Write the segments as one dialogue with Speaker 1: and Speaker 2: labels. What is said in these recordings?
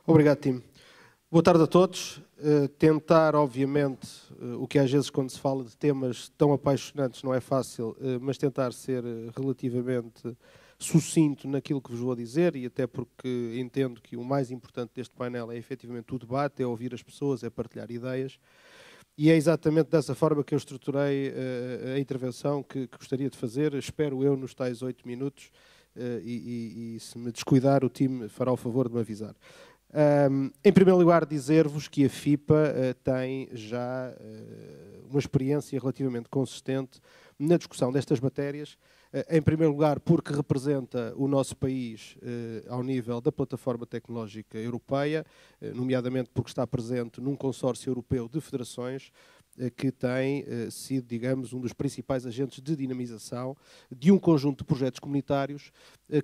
Speaker 1: Obrigado, Tim. Boa tarde a todos. Tentar, obviamente, o que às vezes quando se fala de temas tão apaixonantes não é fácil, mas tentar ser relativamente sucinto naquilo que vos vou dizer, e até porque entendo que o mais importante deste painel é efetivamente o debate, é ouvir as pessoas, é partilhar ideias. E é exatamente dessa forma que eu estruturei a intervenção que gostaria de fazer, espero eu, nos tais 8 minutos, e se me descuidar o time fará o favor de me avisar. Em primeiro lugar, dizer-vos que a FIPA tem já uma experiência relativamente consistente na discussão destas matérias. Em primeiro lugar, porque representa o nosso país ao nível da plataforma tecnológica europeia, nomeadamente porque está presente num consórcio europeu de federações que tem sido, digamos, um dos principais agentes de dinamização de um conjunto de projetos comunitários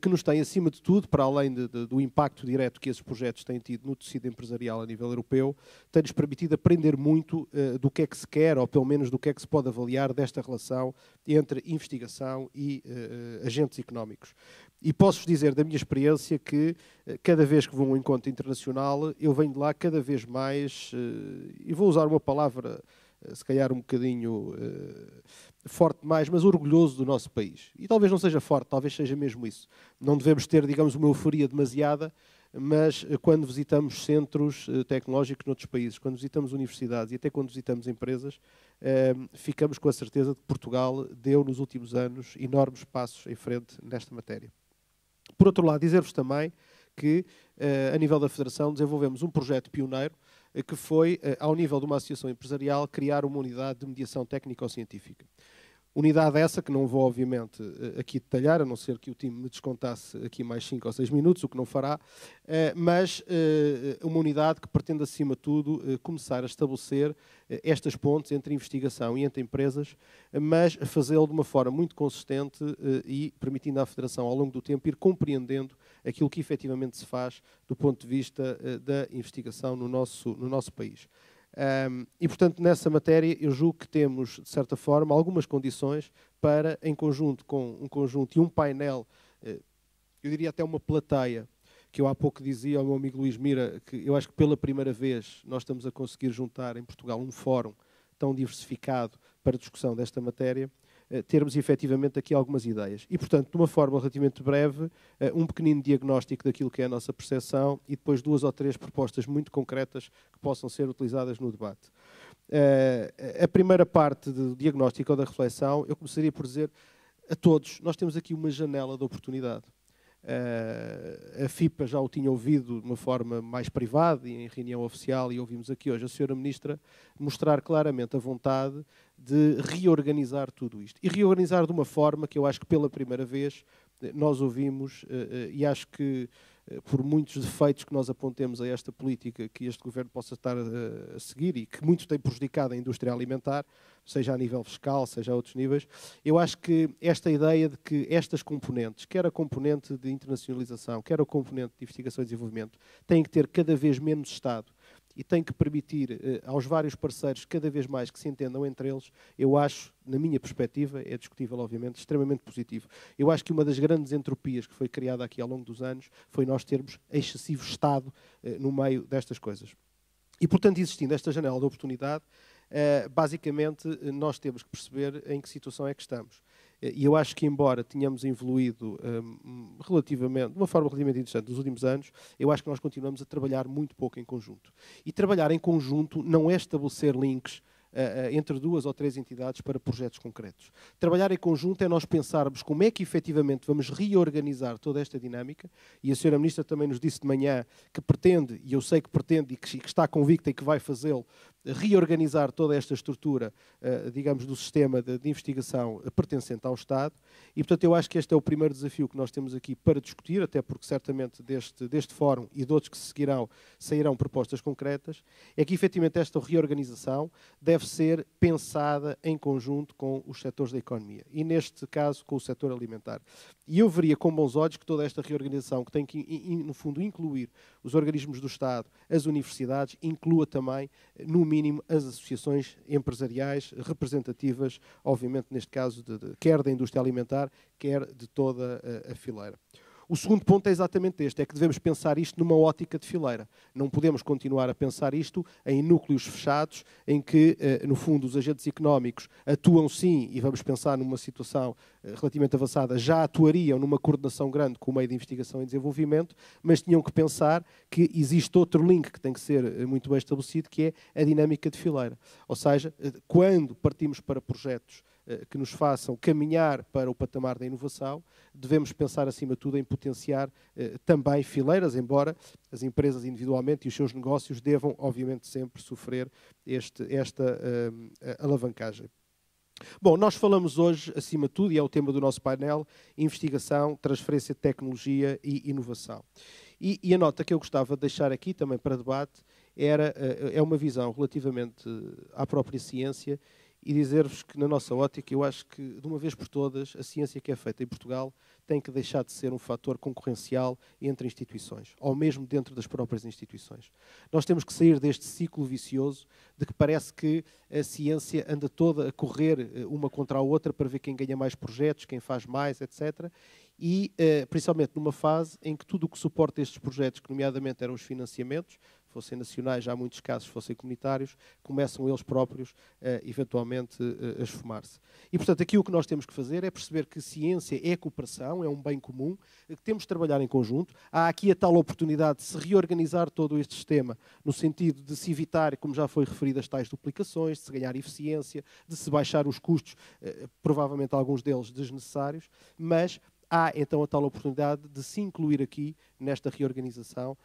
Speaker 1: que nos tem, acima de tudo, para além do impacto direto que esses projetos têm tido no tecido empresarial a nível europeu, tem-nos permitido aprender muito do que é que se quer, ou pelo menos do que é que se pode avaliar desta relação entre investigação e agentes económicos. E posso-vos dizer da minha experiência que cada vez que vou a um encontro internacional, eu venho de lá cada vez mais, e vou usar uma palavra se calhar um bocadinho forte demais, mas orgulhoso do nosso país. E talvez não seja forte, talvez seja mesmo isso. Não devemos ter, digamos, uma euforia demasiada, mas quando visitamos centros tecnológicos noutros países, quando visitamos universidades e até quando visitamos empresas, ficamos com a certeza de que Portugal deu nos últimos anos enormes passos em frente nesta matéria. Por outro lado, dizer-vos também que, a nível da Federação, desenvolvemos um projeto pioneiro que foi, ao nível de uma associação empresarial, criar uma unidade de mediação técnico-científica. Unidade essa que não vou, obviamente, aqui detalhar, a não ser que o time me descontasse aqui mais 5 ou 6 minutos, o que não fará, mas uma unidade que pretende, acima de tudo, começar a estabelecer estas pontes entre investigação e entre empresas, mas a fazê-lo de uma forma muito consistente e permitindo à Federação, ao longo do tempo, ir compreendendo aquilo que efetivamente se faz do ponto de vista da investigação no nosso país. E, portanto, nessa matéria, eu julgo que temos, de certa forma, algumas condições para, em conjunto com um conjunto e um painel, eu diria até uma plateia, que eu há pouco dizia ao meu amigo Luís Mira, que eu acho que pela primeira vez nós estamos a conseguir juntar em Portugal um fórum tão diversificado para a discussão desta matéria, termos efetivamente aqui algumas ideias. E, portanto, de uma forma relativamente breve, um pequenino diagnóstico daquilo que é a nossa percepção e depois 2 ou 3 propostas muito concretas que possam ser utilizadas no debate. A primeira parte do diagnóstico ou da reflexão, eu começaria por dizer a todos, nós temos aqui uma janela de oportunidade. A FIPA já o tinha ouvido de uma forma mais privada e em reunião oficial, e ouvimos aqui hoje a Sra. Ministra mostrar claramente a vontade de reorganizar tudo isto. E reorganizar de uma forma que eu acho que pela primeira vez nós ouvimos, e acho que por muitos defeitos que nós apontemos a esta política que este Governo possa estar a seguir e que muito tem prejudicado a indústria alimentar, seja a nível fiscal, seja a outros níveis, eu acho que esta ideia de que estas componentes, quer a componente de internacionalização, quer a componente de investigação e desenvolvimento, têm que ter cada vez menos Estado e tem que permitir aos vários parceiros cada vez mais que se entendam entre eles, eu acho, na minha perspectiva, é discutível obviamente, extremamente positivo. Eu acho que uma das grandes entropias que foi criada aqui ao longo dos anos foi nós termos excessivo Estado no meio destas coisas. E, portanto, existindo esta janela de oportunidade, basicamente nós temos que perceber em que situação é que estamos. E eu acho que, embora tenhamos evoluído de uma forma relativamente interessante nos últimos anos, eu acho que nós continuamos a trabalhar muito pouco em conjunto. E trabalhar em conjunto não é estabelecer links entre 2 ou 3 entidades para projetos concretos. Trabalhar em conjunto é nós pensarmos como é que efetivamente vamos reorganizar toda esta dinâmica, e a Sra. Ministra também nos disse de manhã que pretende, e eu sei que pretende e que está convicta e que vai fazê-lo, reorganizar toda esta estrutura, digamos, do sistema de investigação pertencente ao Estado, e portanto eu acho que este é o primeiro desafio que nós temos aqui para discutir, até porque certamente deste fórum e de outros que se seguirão, sairão propostas concretas, é que efetivamente esta reorganização deve ser pensada em conjunto com os setores da economia, e neste caso com o setor alimentar. E eu veria com bons olhos que toda esta reorganização, que tem que, no fundo, incluir os organismos do Estado, as universidades, inclua também, no mínimo, as associações empresariais representativas, obviamente, neste caso, quer da indústria alimentar, quer de toda a fileira. O segundo ponto é exatamente este, é que devemos pensar isto numa ótica de fileira. Não podemos continuar a pensar isto em núcleos fechados, em que, no fundo, os agentes económicos atuam sim, e vamos pensar numa situação relativamente avançada, já atuariam numa coordenação grande com o meio de investigação e desenvolvimento, mas tinham que pensar que existe outro link que tem que ser muito bem estabelecido, que é a dinâmica de fileira. Ou seja, quando partimos para projetos que nos façam caminhar para o patamar da inovação, devemos pensar, acima de tudo, em potenciar também fileiras, embora as empresas individualmente e os seus negócios devam, obviamente, sempre sofrer esta alavancagem. Bom, nós falamos hoje, acima de tudo, e é o tema do nosso painel, investigação, transferência de tecnologia e inovação. E a nota que eu gostava de deixar aqui também para debate é uma visão relativamente à própria ciência e dizer-vos que, na nossa ótica, eu acho que, de uma vez por todas, a ciência que é feita em Portugal tem que deixar de ser um fator concorrencial entre instituições, ou mesmo dentro das próprias instituições. Nós temos que sair deste ciclo vicioso de que parece que a ciência anda toda a correr uma contra a outra para ver quem ganha mais projetos, quem faz mais, etc. E, principalmente numa fase em que tudo o que suporta estes projetos, que nomeadamente eram os financiamentos, fossem nacionais, já há muitos casos, fossem comunitários, começam eles próprios, eventualmente, a esfumar-se. E, portanto, aqui o que nós temos que fazer é perceber que ciência é cooperação, é um bem comum, que temos de trabalhar em conjunto. Há aqui a tal oportunidade de se reorganizar todo este sistema, no sentido de se evitar, como já foi referido, as tais duplicações, de se ganhar eficiência, de se baixar os custos, provavelmente alguns deles desnecessários, mas há então a tal oportunidade de se incluir aqui, nesta reorganização,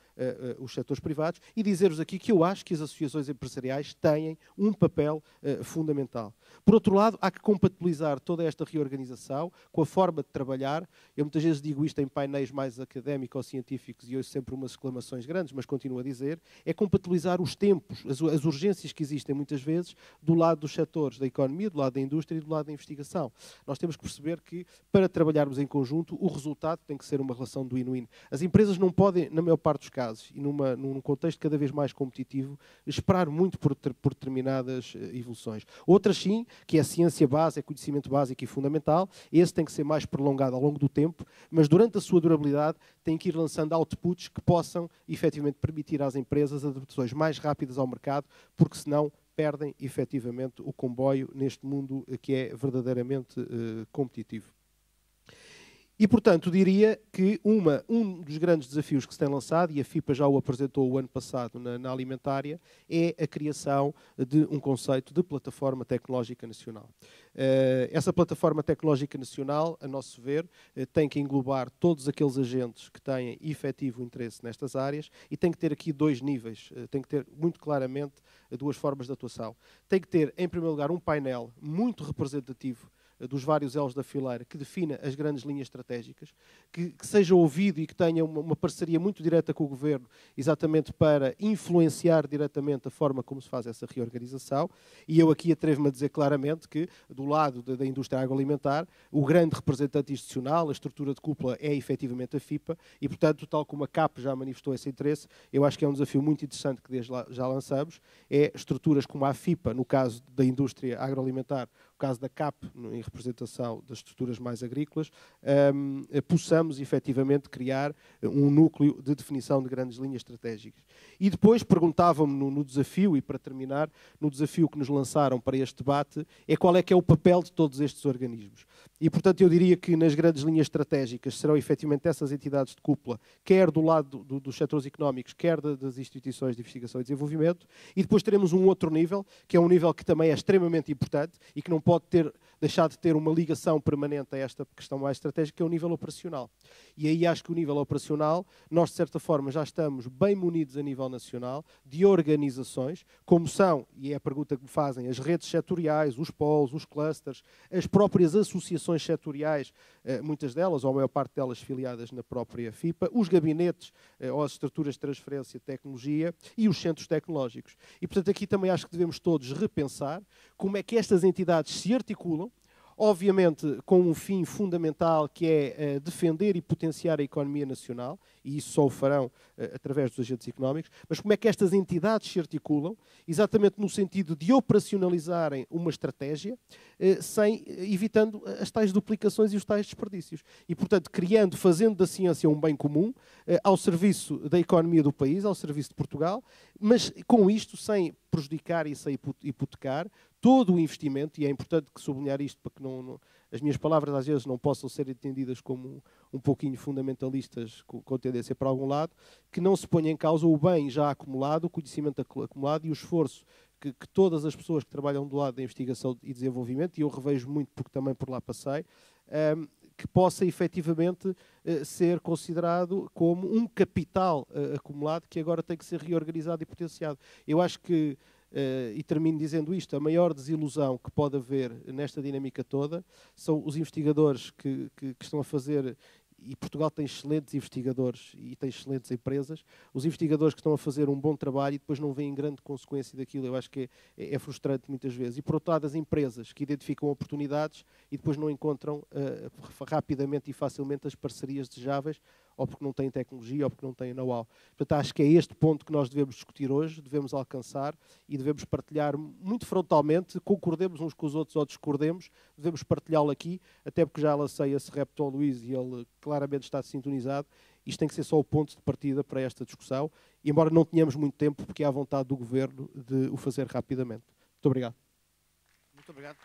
Speaker 1: os setores privados e dizer-vos aqui que eu acho que as associações empresariais têm um papel fundamental. Por outro lado, há que compatibilizar toda esta reorganização com a forma de trabalhar. Eu muitas vezes digo isto em painéis mais académicos ou científicos e ouço sempre umas exclamações grandes, mas continuo a dizer, é compatibilizar os tempos, as urgências que existem muitas vezes do lado dos setores da economia, do lado da indústria e do lado da investigação. Nós temos que perceber que, para trabalharmos em conjunto, o resultado tem que ser uma relação do win-win. As empresas não podem, na maior parte dos casos, e num contexto cada vez mais competitivo, esperar muito por determinadas evoluções. Outras sim, que é a ciência base, é conhecimento básico e fundamental, esse tem que ser mais prolongado ao longo do tempo, mas durante a sua durabilidade tem que ir lançando outputs que possam, efetivamente, permitir às empresas adaptações mais rápidas ao mercado, porque senão perdem, efetivamente, o comboio neste mundo que é verdadeiramente competitivo. E, portanto, diria que um dos grandes desafios que se tem lançado, e a FIPA já o apresentou o ano passado na Alimentária, é a criação de um conceito de plataforma tecnológica nacional. Essa plataforma tecnológica nacional, a nosso ver, tem que englobar todos aqueles agentes que têm efetivo interesse nestas áreas e tem que ter aqui dois níveis, tem que ter muito claramente duas formas de atuação. Tem que ter, em primeiro lugar, um painel muito representativo dos vários elos da fileira, que defina as grandes linhas estratégicas, que seja ouvido e que tenha uma parceria muito direta com o Governo, exatamente para influenciar diretamente a forma como se faz essa reorganização. E eu aqui atrevo-me a dizer claramente que, do lado da indústria agroalimentar, o grande representante institucional, a estrutura de cúpula, é efetivamente a FIPA, e, portanto, tal como a CAP já manifestou esse interesse, eu acho que é um desafio muito interessante que desde lá já lançamos, é estruturas como a FIPA, no caso da indústria agroalimentar, no caso da CAP, em representação das estruturas mais agrícolas, possamos efetivamente criar um núcleo de definição de grandes linhas estratégicas. E depois perguntavam-me no desafio, e para terminar, no desafio que nos lançaram para este debate, é qual é que é o papel de todos estes organismos. E, portanto, eu diria que nas grandes linhas estratégicas serão efetivamente essas entidades de cúpula, quer do lado dos setores económicos, quer das instituições de investigação e desenvolvimento, e depois teremos um outro nível, que é um nível que também é extremamente importante e que não pode deixar de ter uma ligação permanente a esta questão mais estratégica, que é o nível operacional. E aí acho que o nível operacional, nós de certa forma já estamos bem munidos a nível nacional de organizações, como são, e é a pergunta que me fazem, as redes setoriais, os polos, os clusters, as próprias associações setoriais, muitas delas, ou a maior parte delas filiadas na própria FIPA, os gabinetes ou as estruturas de transferência de tecnologia e os centros tecnológicos. E, portanto, aqui também acho que devemos todos repensar como é que estas entidades se articulam, obviamente com um fim fundamental que é defender e potenciar a economia nacional, e isso só o farão através dos agentes económicos, mas como é que estas entidades se articulam, exatamente no sentido de operacionalizarem uma estratégia, evitando as tais duplicações e os tais desperdícios. E, portanto, fazendo da ciência um bem comum, ao serviço da economia do país, ao serviço de Portugal, mas com isto sem prejudicar e sem hipotecar todo o investimento, e é importante sublinhar isto para que as minhas palavras às vezes não possam ser entendidas como um pouquinho fundamentalistas com tendência para algum lado, que não se ponha em causa o bem já acumulado, o conhecimento acumulado e o esforço que todas as pessoas que trabalham do lado da investigação e desenvolvimento, e eu revejo muito porque também por lá passei, que possa efetivamente ser considerado como um capital acumulado que agora tem que ser reorganizado e potenciado. Eu acho que, e termino dizendo isto, a maior desilusão que pode haver nesta dinâmica toda são os investigadores que estão a fazer, e Portugal tem excelentes investigadores e tem excelentes empresas, os investigadores que estão a fazer um bom trabalho e depois não veem grande consequência daquilo. Eu acho que é frustrante muitas vezes. E por outro lado, as empresas que identificam oportunidades e depois não encontram rapidamente e facilmente as parcerias desejáveis, ou porque não têm tecnologia, ou porque não têm know-how. Portanto, acho que é este ponto que nós devemos discutir hoje, devemos alcançar e devemos partilhar muito frontalmente, concordemos uns com os outros ou discordemos, devemos partilhá-lo aqui, até porque já lancei esse repto ao Luís e ele claramente está sintonizado. Isto tem que ser só o ponto de partida para esta discussão, e embora não tenhamos muito tempo, porque é à vontade do Governo de o fazer rapidamente. Muito obrigado.
Speaker 2: Muito obrigado.